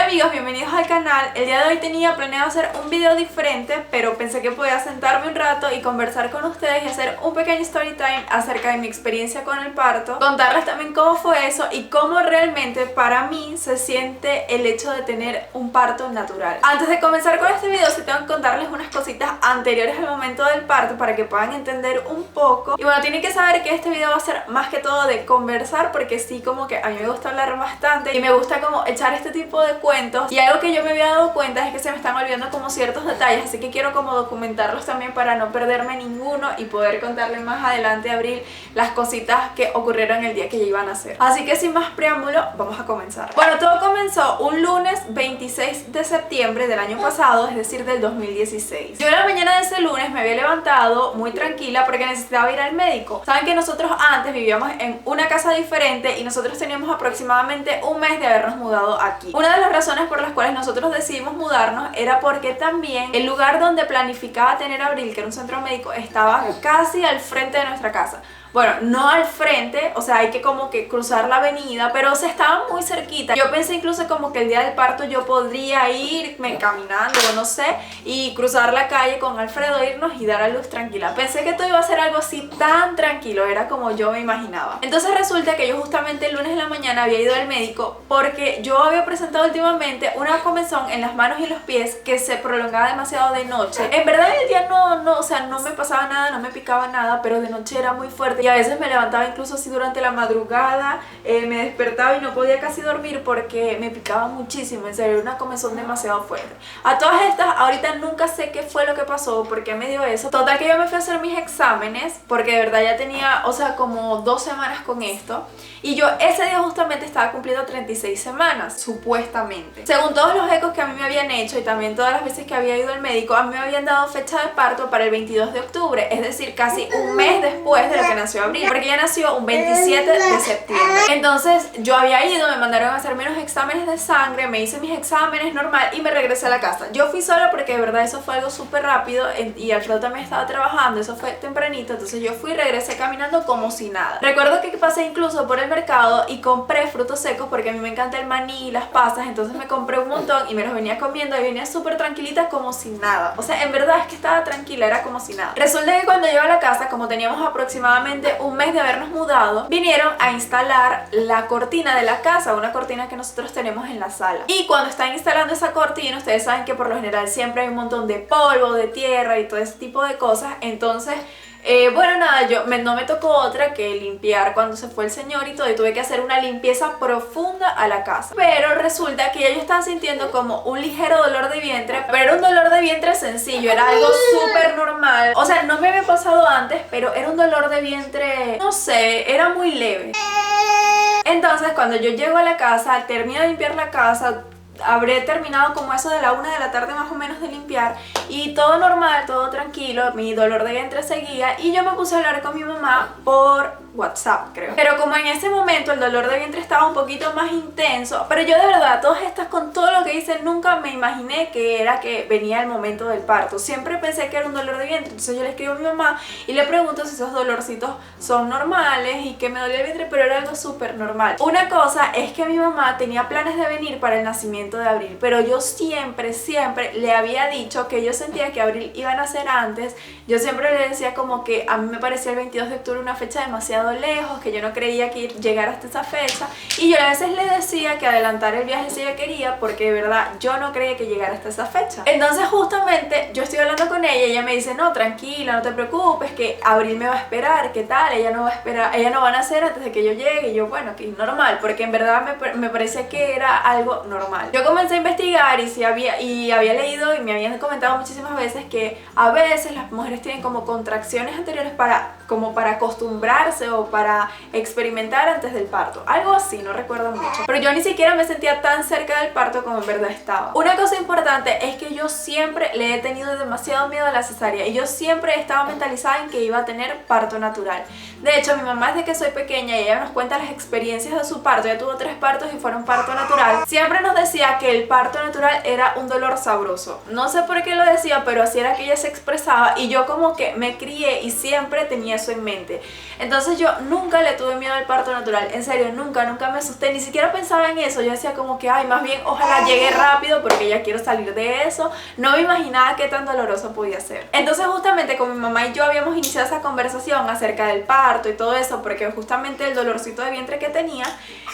Hola amigos, bienvenidos al canal. El día de hoy tenía planeado hacer un video diferente, pero pensé que podía sentarme un rato y conversar con ustedes y hacer un pequeño story time acerca de mi experiencia con el parto, contarles también cómo fue eso y cómo realmente para mí se siente el hecho de tener un parto natural. Antes de comenzar con este video, sí tengo que contarles unas cositas anteriores al momento del parto para que puedan entender un poco. Y bueno, tienen que saber que este video va a ser más que todo de conversar, porque sí, como que a mí me gusta hablar bastante y me gusta como echar este tipo de cuentos, y algo que yo me había dado cuenta es que se me están olvidando como ciertos detalles, así que quiero como documentarlos también para no perderme ninguno y poder contarles más adelante a Abril las cositas que ocurrieron el día que ya iban a hacer. Así que sin más preámbulo, vamos a comenzar. Bueno, todo comenzó un lunes 26 de septiembre del año pasado, es decir, del 2016. Yo en la mañana de ese lunes me había levantado muy tranquila porque necesitaba ir al médico. Saben que nosotros antes vivíamos en una casa diferente y nosotros teníamos aproximadamente un mes de habernos mudado aquí. Una de las razones por las cuales nosotros decidimos mudarnos era porque también el lugar donde planificaba tener a Abril, que era un centro médico, estaba casi al frente de nuestra casa. Bueno, no al frente, o sea, hay que como que cruzar la avenida, pero o sea, estaba muy cerquita. Yo pensé incluso como que el día del parto yo podría irme caminando, no sé, y cruzar la calle con Alfredo, irnos y dar a luz tranquila. Pensé que todo iba a ser algo así tan tranquilo, era como yo me imaginaba. Entonces resulta que yo justamente el lunes en la mañana había ido al médico porque yo había presentado últimamente una comezón en las manos y los pies que se prolongaba demasiado de noche. En verdad el día o sea, no me pasaba nada, no me picaba nada, pero de noche era muy fuerte. Y a veces me levantaba incluso así durante la madrugada, me despertaba y no podía casi dormir porque me picaba muchísimo, en serio, una comezón demasiado fuerte. A todas estas, ahorita nunca sé qué fue lo que pasó, por qué me dio eso. Total que yo me fui a hacer mis exámenes, porque de verdad ya tenía, o sea, como 2 semanas con esto. Y yo ese día justamente estaba cumpliendo 36 semanas, supuestamente. Según todos los ecos que a mí me habían hecho y también todas las veces que había ido al médico, a mí me habían dado fecha de parto para el 22 de octubre, es decir, casi un mes después de lo que nació Abril, porque ella nació un 27 de septiembre. Entonces yo había ido, me mandaron a hacerme unos exámenes de sangre, me hice mis exámenes normal y me regresé a la casa. Yo fui sola porque de verdad eso fue algo súper rápido y Alfredo también estaba trabajando, eso fue tempranito, entonces yo fui y regresé caminando como si nada. Recuerdo que pasé incluso por el mercado y compré frutos secos porque a mí me encanta el maní y las pasas, entonces me compré un montón y me los venía comiendo y venía súper tranquilita como si nada. O sea, en verdad es que estaba tranquila, era como si nada. Resulta que cuando llegué a la casa, como teníamos aproximadamente un mes de habernos mudado, vinieron a instalar la cortina de la casa, una cortina que nosotros tenemos en la sala. Y cuando están instalando esa cortina, ustedes saben que por lo general siempre hay un montón de polvo, de tierra y todo ese tipo de cosas, entonces bueno, nada, no me tocó otra que limpiar cuando se fue el señor y todo, y tuve que hacer una limpieza profunda a la casa. Pero resulta que ya yo estaba sintiendo como un ligero dolor de vientre, pero era un dolor de vientre sencillo, era algo súper normal. O sea, no me había pasado antes, pero era un dolor de vientre, no sé, era muy leve. Entonces, cuando yo llego a la casa, termino de limpiar la casa, habré terminado como eso de la 1 de la tarde más o menos de limpiar y todo normal, todo tranquilo, mi dolor de vientre seguía y yo me puse a hablar con mi mamá por WhatsApp, creo. Pero como en ese momento el dolor de vientre estaba un poquito más intenso, pero yo de verdad, todas estas, con todo lo que hice, nunca me imaginé que era que venía el momento del parto. Siempre pensé que era un dolor de vientre, entonces yo le escribo a mi mamá y le pregunto si esos dolorcitos son normales y que me dolía el vientre, pero era algo súper normal. Una cosa es que mi mamá tenía planes de venir para el nacimiento de Abril, pero yo siempre le había dicho que yo sentía que Abril iba a nacer antes. Yo siempre le decía como que a mí me parecía el 22 de octubre una fecha demasiado lejos, que yo no creía que llegara hasta esa fecha, y yo a veces le decía que adelantar el viaje si ella quería, porque de verdad yo no creía que llegara hasta esa fecha. Entonces justamente yo estoy hablando con ella y ella me dice, no, tranquila, no te preocupes, que Abril me va a esperar, ¿qué tal? Ella no va a esperar, ella no va a nacer antes de que yo llegue. Y yo, bueno, que es normal, porque en verdad me parecía que era algo normal. Yo comencé a investigar y había leído y me habían comentado muchísimas veces que a veces las mujeres tienen como contracciones anteriores para acostumbrarse o para experimentar antes del parto, algo así, no recuerdo mucho, pero yo ni siquiera me sentía tan cerca del parto como en verdad estaba. Una cosa importante es que yo siempre le he tenido demasiado miedo a la cesárea y yo siempre estaba mentalizada en que iba a tener parto natural. De hecho, mi mamá desde que soy pequeña y ella nos cuenta las experiencias de su parto, ella tuvo 3 partos y fueron parto natural, siempre nos decía que el parto natural era un dolor sabroso. No sé por qué lo decía, pero así era que ella se expresaba y yo como que me crié y siempre tenía eso en mente. Entonces yo nunca le tuve miedo al parto natural, en serio, nunca me asusté, ni siquiera pensaba en eso. Yo decía como que, ay, más bien ojalá llegue rápido porque ya quiero salir de eso. No me imaginaba qué tan doloroso podía ser. Entonces justamente con mi mamá y yo habíamos iniciado esa conversación acerca del parto y todo eso, porque justamente el dolorcito de vientre que tenía,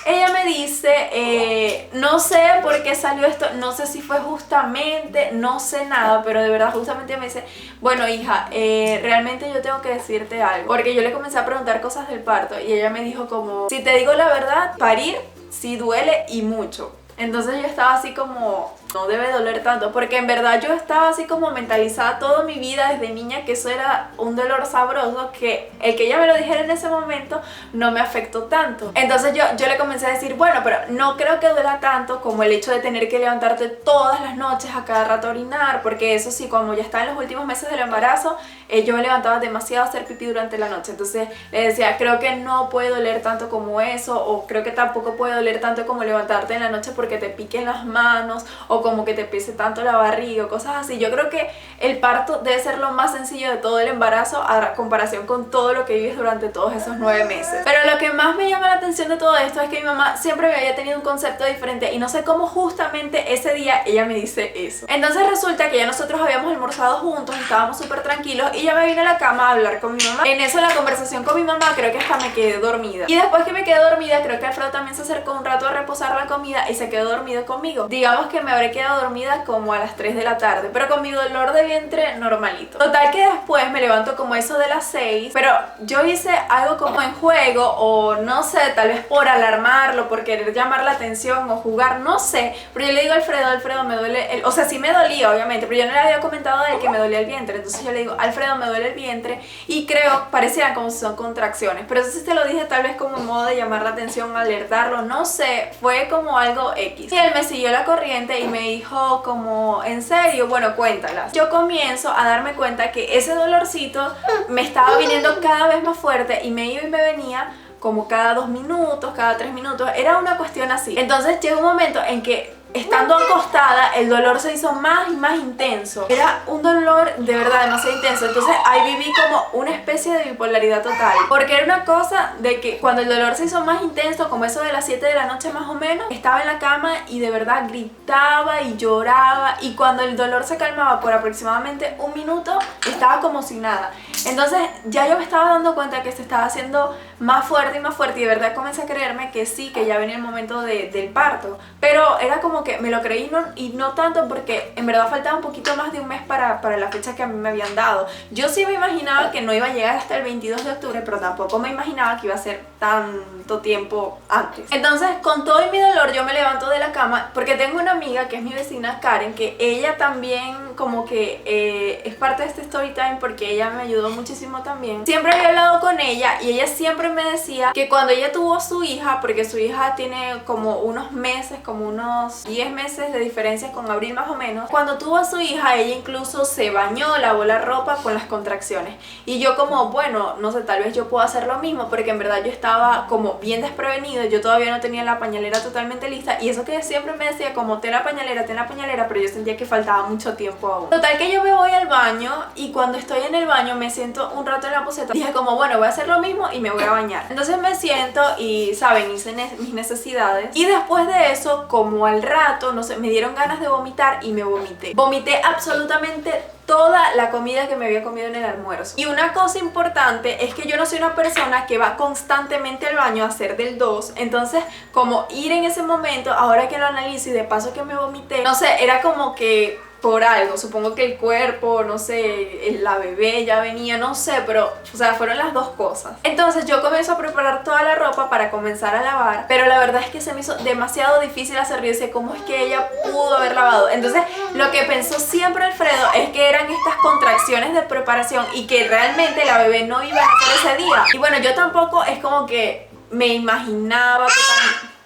ella me dice, no sé por qué salió esto, no sé si fue justamente, no sé nada, pero de verdad justamente me dice, bueno hija, realmente yo tengo que decirte algo, porque yo le comencé a preguntar cosas del parto y ella me dijo como, si te digo la verdad, parir sí duele y mucho. Entonces yo estaba así como, no debe doler tanto, porque en verdad yo estaba así como mentalizada toda mi vida desde niña que eso era un dolor sabroso, que el que ella me lo dijera en ese momento no me afectó tanto. Entonces yo le comencé a decir, bueno, pero no creo que duela tanto como el hecho de tener que levantarte todas las noches a cada rato a orinar, porque eso sí, como ya está en los últimos meses del embarazo, yo me levantaba demasiado a hacer pipí durante la noche. Entonces le decía, creo que no puede doler tanto como eso, o creo que tampoco puede doler tanto como levantarte en la noche porque te piquen las manos, o como que te pese tanto la barriga, o cosas así. Yo creo que el parto debe ser lo más sencillo de todo el embarazo a comparación con todo lo que vives durante todos esos 9 meses. Pero lo que más me llama la atención de todo esto es que mi mamá siempre me había tenido un concepto diferente y no sé cómo justamente ese día ella me dice eso. Entonces resulta que ya nosotros habíamos almorzado juntos, estábamos súper tranquilos y ya me vine a la cama a hablar con mi mamá. En eso la conversación con mi mamá creo que hasta me quedé dormida. Y después que me quedé dormida, creo que Alfredo también se acercó un rato a reposar la comida y se quedó dormido conmigo. Digamos que me habré quedado dormida como a las 3 de la tarde, pero con mi dolor de vientre normalito. Total que después me levanto como eso de las 6, pero yo hice algo como en juego, o no sé, tal vez por alarmarlo, por querer llamar la atención o jugar, no sé, pero yo le digo a Alfredo, me duele o sea, sí me dolía obviamente, pero yo no le había comentado a él que me dolía el vientre. Entonces yo le digo, Alfredo, me duele el vientre, y creo, parecían como si son contracciones, pero eso sí te lo dije tal vez como un modo de llamar la atención, alertarlo, no sé, fue como algo X. Y él me siguió la corriente y me dijo como, ¿en serio? Bueno, cuéntala. Yo comienzo a darme cuenta que ese dolorcito me estaba viniendo cada vez más fuerte y me iba y me venía como cada 2 minutos, cada 3 minutos, era una cuestión así. Entonces llegó un momento en que estando acostada, el dolor se hizo más y más intenso. Era un dolor de verdad demasiado intenso. Entonces ahí viví como una especie de bipolaridad total, porque era una cosa de que cuando el dolor se hizo más intenso, como eso de las 7 de la noche más o menos, estaba en la cama y de verdad gritaba y lloraba, y cuando el dolor se calmaba por aproximadamente 1 minuto, estaba como si nada. Entonces ya yo me estaba dando cuenta que se estaba haciendo más fuerte y más fuerte, y de verdad comencé a creerme que sí, que ya venía el momento del parto. Pero era como que me lo creí, y no tanto, porque en verdad faltaba un poquito más de un mes para la fecha que a mí me habían dado. Yo sí me imaginaba que no iba a llegar hasta el 22 de octubre, pero tampoco me imaginaba que iba a ser tanto tiempo antes. Entonces, con todo y mi dolor, yo me levanto de la cama, porque tengo una amiga que es mi vecina Karen, que ella también como que es parte de este story time, porque ella me ayudó muchísimo también. Siempre había hablado con ella y ella siempre me decía que cuando ella tuvo a su hija, porque su hija tiene como unos meses, como unos 10 meses de diferencia con Abril más o menos, cuando tuvo a su hija ella incluso se bañó, lavó la ropa con las contracciones. Y yo como, bueno, no sé, tal vez yo puedo hacer lo mismo, porque en verdad yo estaba como bien desprevenido, yo todavía no tenía la pañalera totalmente lista, y eso que siempre me decía como ten la pañalera, pero yo sentía que faltaba mucho tiempo aún. Total que yo me voy al baño, y cuando estoy en el baño me siento un rato en la poseta, dije como, bueno, voy a hacer lo mismo y me voy a bañar. Entonces me siento y, saben, hice mis necesidades, y después de eso, como al rato, no sé, me dieron ganas de vomitar y me vomité. Vomité absolutamente toda la comida que me había comido en el almuerzo. Y una cosa importante es que yo no soy una persona que va constantemente al baño a hacer del 2. Entonces, como ir en ese momento, ahora que lo analizo y de paso que me vomité, no sé, era como que por algo, supongo que el cuerpo, no sé, la bebé ya venía, no sé, pero, o sea, fueron las dos cosas. Entonces yo comienzo a preparar toda la ropa para comenzar a lavar, pero la verdad es que se me hizo demasiado difícil hacer río, cómo es que ella pudo haber lavado. Entonces lo que pensó siempre Alfredo es que eran estas contracciones de preparación y que realmente la bebé no iba a nacer ese día. Y bueno, yo tampoco es como que me imaginaba totalmente.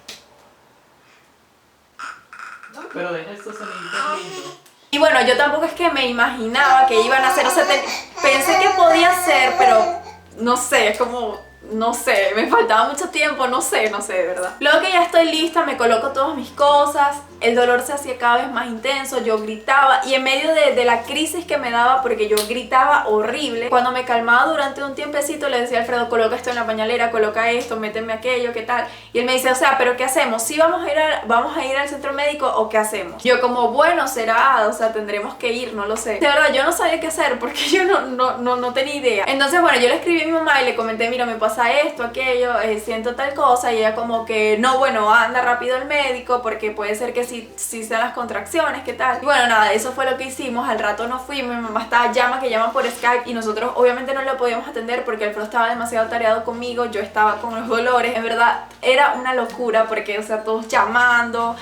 Pero deja estos soniditos lindos. Y bueno, yo tampoco es que me imaginaba que iban a hacer, o sea, pensé que podía ser, pero no sé, es como no sé, me faltaba mucho tiempo, no sé, de verdad. Luego que ya estoy lista, me coloco todas mis cosas, el dolor se hacía cada vez más intenso, yo gritaba y en medio de la crisis que me daba, porque yo gritaba horrible, cuando me calmaba durante un tiempecito le decía a Alfredo, coloca esto en la pañalera, coloca esto, méteme aquello, ¿qué tal? Y él me dice, o sea, ¿pero qué hacemos? ¿Sí vamos a ir al centro médico o qué hacemos? Yo como, bueno, será, o sea, tendremos que ir, no lo sé. De verdad, yo no sabía qué hacer porque yo no tenía idea. Entonces, bueno, yo le escribí a mi mamá y le comenté, mira, me pasa esto, aquello, siento tal cosa, y ella como que, no, bueno, anda rápido al médico porque puede ser que sí sean las contracciones, ¿qué tal? Y bueno, nada, eso fue lo que hicimos. Al rato nos fuimos, mi mamá estaba llama por Skype y nosotros obviamente no la podíamos atender porque Alfredo estaba demasiado tareado conmigo, yo estaba con los dolores, en verdad era una locura porque, o sea, todos llamando,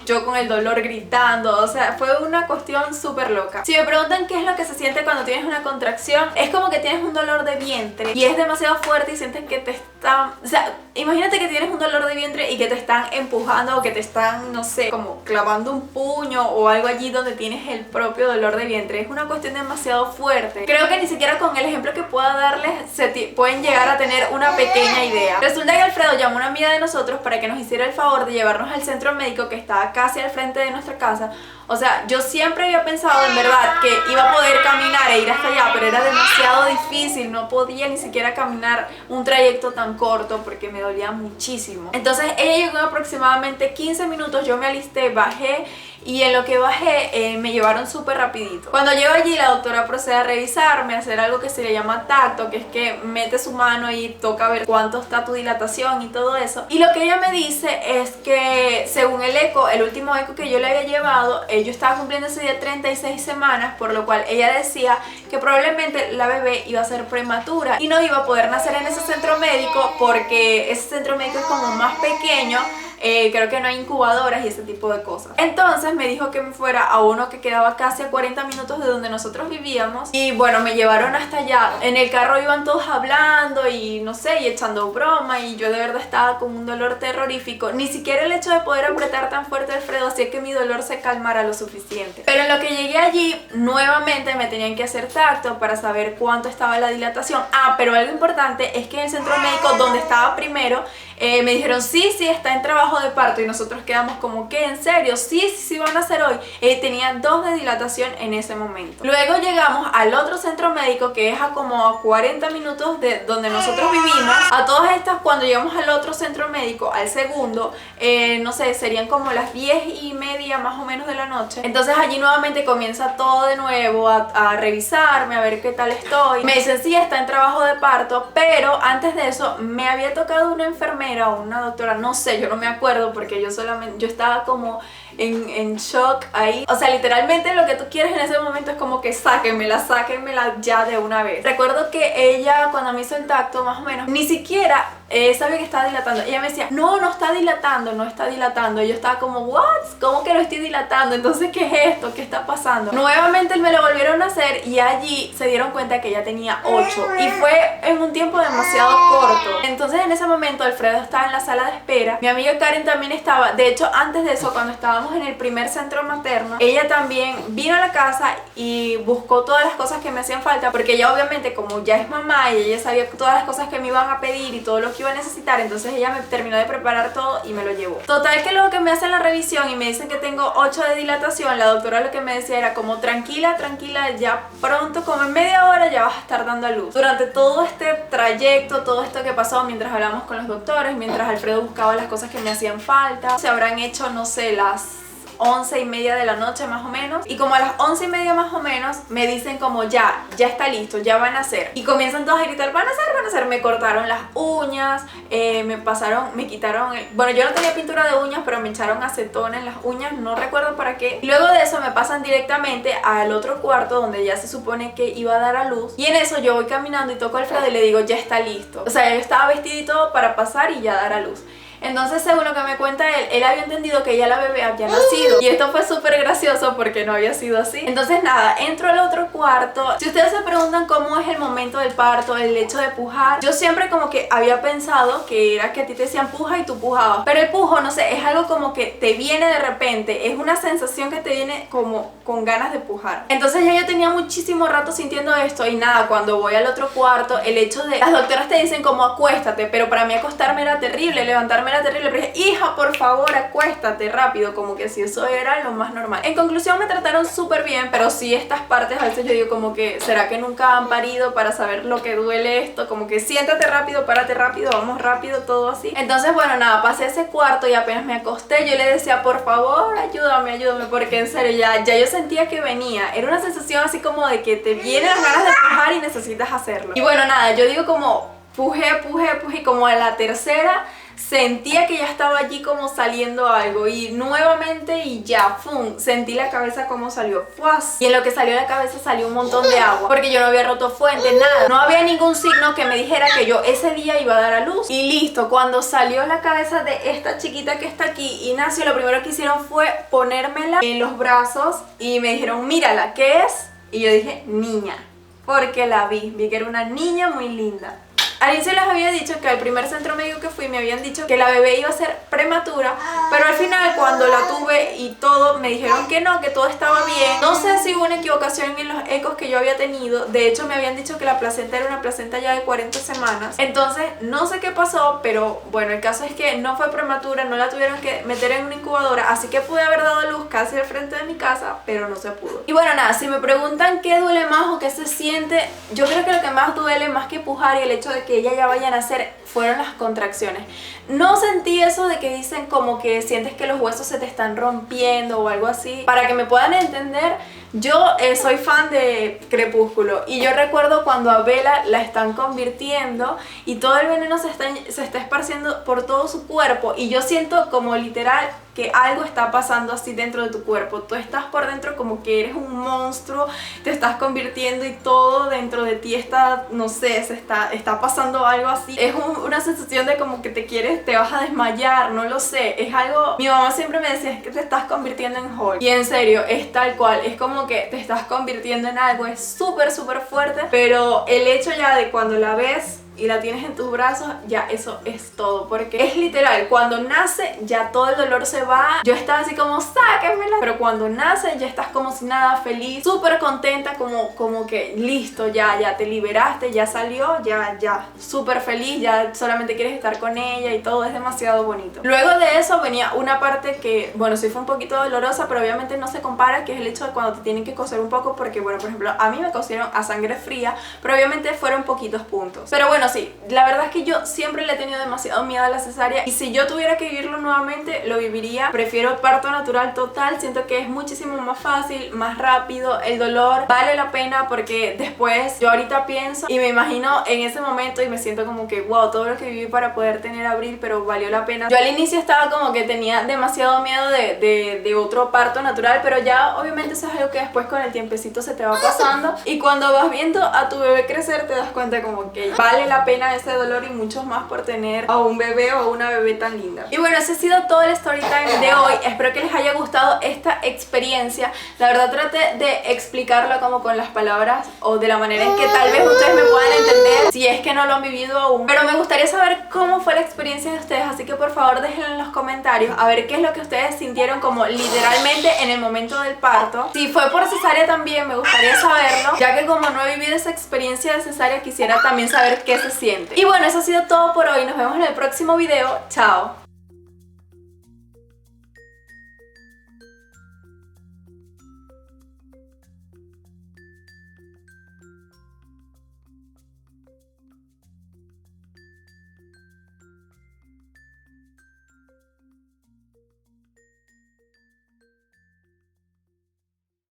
yo con el dolor gritando, o sea, fue una cuestión súper loca. Si me preguntan qué es lo que se siente cuando tienes una contracción, es como que tienes un dolor de vientre y es demasiado fuerte y sientes que te están, o sea, imagínate que tienes un dolor de vientre y que te están empujando o que te están, no sé, como clavando un puño o algo allí donde tienes el propio dolor de vientre. Es una cuestión demasiado fuerte. Creo que ni siquiera con el ejemplo que pueda darles pueden llegar a tener una pequeña idea. Resulta que Alfredo llamó a una amiga de nosotros para que nos hiciera el favor de llevarnos al centro médico que estaba casi al frente de nuestra casa. O sea, yo siempre había pensado en verdad que iba a poder caminar e ir hasta allá, pero era demasiado difícil, no podía ni siquiera caminar un trayecto tan corto porque me dolía muchísimo. Entonces ella llegó en aproximadamente 15 minutos, yo me alisté, bajé y en lo que bajé me llevaron súper rapidito. Cuando llego allí la doctora procede a revisarme, a hacer algo que se le llama tacto, que es que mete su mano y toca ver cuánto está tu dilatación y todo eso. Y lo que ella me dice es que según el eco, el último eco que yo le había llevado, yo estaba cumpliendo ese día 36 semanas, por lo cual ella decía que probablemente la bebé iba a ser prematura y no iba a poder nacer en ese centro médico porque ese centro médico es como más pequeño. Creo que no hay incubadoras y ese tipo de cosas. Entonces me dijo que me fuera a uno que quedaba casi a 40 minutos de donde nosotros vivíamos. Y bueno, me llevaron hasta allá. En el carro iban todos hablando y no sé, y echando broma. Y yo de verdad estaba con un dolor terrorífico. Ni siquiera el hecho de poder apretar tan fuerte Alfredo hacía que mi dolor se calmara lo suficiente. Pero en lo que llegué allí, nuevamente me tenían que hacer tacto para saber cuánto estaba la dilatación. Ah, pero algo importante es que en el centro médico donde estaba primero, me dijeron sí, está en trabajo de parto y nosotros quedamos como que en serio, sí van a hacer hoy. Tenía 2 de dilatación en ese momento. Luego llegamos al otro centro médico que es a como a 40 minutos de donde nosotros vivimos. A todas estas, cuando llegamos al otro centro médico, al segundo, no sé, serían como las 10:30 más o menos de la noche. Entonces allí nuevamente comienza todo de nuevo a revisarme, a ver qué tal estoy. Me dicen sí, está en trabajo de parto, pero antes de eso me había tocado una enfermera o una doctora, no sé, yo no me acuerdo porque yo estaba como en shock ahí. O sea, literalmente lo que tú quieres en ese momento es como que sáquenmela ya de una vez. Recuerdo que ella cuando me hizo el tacto más o menos, ni siquiera sabía que estaba dilatando. Ella me decía, no está dilatando. Y yo estaba como, ¿what? ¿Cómo que lo estoy dilatando? Entonces, ¿qué es esto? ¿Qué está pasando? Nuevamente me lo volvieron a hacer y allí se dieron cuenta que ella tenía 8 y fue en un tiempo demasiado corto. Entonces en ese momento Alfredo estaba en la sala de espera, mi amiga Karen también estaba. De hecho, antes de eso, cuando estábamos en el primer centro materno, ella también vino a la casa y buscó todas las cosas que me hacían falta, porque ella obviamente, como ya es mamá y ella sabía todas las cosas que me iban a pedir y todo lo que iba a necesitar, entonces ella me terminó de preparar todo y me lo llevó. Total, que luego que me hacen la revisión y me dicen que tengo 8 de dilatación, la doctora lo que me decía era como tranquila, ya pronto, como en media hora ya vas a estar dando a luz. Durante todo este trayecto, todo esto que pasó, mientras hablamos con los doctores, mientras Alfredo buscaba las cosas que me hacían falta, se habrán hecho, no sé, las 11:30 de la noche más o menos, y como a las 11:30 más o menos me dicen como ya está listo, ya van a hacer, y comienzan todos a gritar van a hacer, me cortaron las uñas, me quitaron, bueno, yo no tenía pintura de uñas, pero me echaron acetona en las uñas, no recuerdo para qué, y luego de eso me pasan directamente al otro cuarto donde ya se supone que iba a dar a luz, y en eso yo voy caminando y toco a Alfredo y le digo ya está listo, o sea, yo estaba vestida y todo para pasar y ya dar a luz. Entonces, según lo que me cuenta él había entendido que ya la bebé había nacido. Y esto fue súper gracioso porque no había sido así. Entonces nada, entro al otro cuarto. Si ustedes se preguntan cómo es el momento del parto, el hecho de pujar, yo siempre como que había pensado que era que a ti te decían puja y tú pujabas. Pero el pujo, no sé, es algo como que te viene de repente. Es una sensación que te viene como con ganas de pujar. Entonces ya yo tenía muchísimo rato sintiendo esto. Y nada, cuando voy al otro cuarto, el hecho de... Las doctoras te dicen como acuéstate, pero para mí acostarme era terrible, levantarme era terrible. Pero dije, hija, por favor, acuéstate rápido. Como que si eso era lo más normal. En conclusión, me trataron súper bien, pero sí estas partes a veces yo digo como que ¿será que nunca han parido para saber lo que duele esto? Como que siéntate rápido, párate rápido, vamos rápido, todo así. Entonces bueno, nada, pasé ese cuarto y apenas me acosté yo le decía, por favor, ayúdame, porque en serio ya yo sentía que venía. Era una sensación así como de que te vienen las ganas de pujar y necesitas hacerlo. Y bueno, nada, yo digo como pujé y como a la tercera sentía que ya estaba allí como saliendo algo y nuevamente y ya, ¡fum! Sentí la cabeza como salió, ¡fuas! Y en lo que salió de la cabeza salió un montón de agua porque yo no había roto fuente, nada. No había ningún signo que me dijera que yo ese día iba a dar a luz. Y listo, cuando salió la cabeza de esta chiquita que está aquí y nació, lo primero que hicieron fue ponérmela en los brazos y me dijeron, mírala, ¿qué es? Y yo dije, niña, porque la vi que era una niña muy linda. Al inicio les había dicho que al primer centro médico que fui me habían dicho que la bebé iba a ser prematura, pero al final cuando la tuve y todo me dijeron que no, que todo estaba bien. No sé si hubo una equivocación en los ecos que yo había tenido, de hecho me habían dicho que la placenta era una placenta ya de 40 semanas, entonces no sé qué pasó, pero bueno, el caso es que no fue prematura, no la tuvieron que meter en una incubadora, así que pude haber dado luz casi al frente de mi casa, pero no se pudo. Y bueno, nada, si me preguntan qué duele más o qué se siente, yo creo que lo que más duele, más que pujar y el hecho de que ella ya vaya a nacer, fueron las contracciones. No sentí eso de que dicen como que sientes que los huesos se te están rompiendo o algo así. Para que me puedan entender, yo soy fan de Crepúsculo y yo recuerdo cuando a Bella la están convirtiendo y todo el veneno se está esparciendo por todo su cuerpo y yo siento como literal que algo está pasando así dentro de tu cuerpo. Tú estás por dentro como que eres un monstruo, te estás convirtiendo y todo dentro de ti está, no sé, está pasando algo así. Es una sensación de como que te vas a desmayar, no lo sé. Es algo, mi mamá siempre me decía, es que te estás convirtiendo en Hulk. Y en serio, es tal cual, es como que te estás convirtiendo en algo, es súper fuerte, pero el hecho ya de cuando la ves y la tienes en tus brazos, ya eso es todo, porque es literal, cuando nace ya todo el dolor se va. Yo estaba así como sáquenmela, pero cuando nace ya estás como si nada, feliz, súper contenta, como que listo, ya te liberaste, ya salió, ya súper feliz, ya solamente quieres estar con ella y todo, es demasiado bonito. Luego de eso venía una parte que, bueno, sí fue un poquito dolorosa, pero obviamente no se compara, que es el hecho de cuando te tienen que coser un poco, porque bueno, por ejemplo, a mí me cosieron a sangre fría, pero obviamente fueron poquitos puntos. Pero bueno, sí, la verdad es que yo siempre le he tenido demasiado miedo a la cesárea y si yo tuviera que vivirlo nuevamente, lo viviría. Prefiero parto natural total, siento que es muchísimo más fácil, más rápido, el dolor vale la pena porque después yo ahorita pienso y me imagino en ese momento y me siento como que wow, todo lo que viví para poder tener a Abril, pero valió la pena. Yo al inicio estaba como que tenía demasiado miedo de otro parto natural, pero ya obviamente eso es algo que después con el tiempecito se te va pasando y cuando vas viendo a tu bebé crecer te das cuenta como que vale la pena ese dolor y muchos más por tener a un bebé o a una bebé tan linda. Y bueno, ese ha sido todo el story time de hoy. Espero que les haya gustado esta experiencia. La verdad traté de explicarlo como con las palabras o de la manera en que tal vez ustedes me puedan entender si es que no lo han vivido aún, pero me gustaría saber cómo fue la experiencia de ustedes, así que por favor déjenlo en los comentarios a ver qué es lo que ustedes sintieron como literalmente en el momento del parto. Si fue por cesárea también me gustaría saberlo, ya que como no he vivido esa experiencia de cesárea quisiera también saber qué se siente. Y bueno, eso ha sido todo por hoy, nos vemos en el próximo video, chao.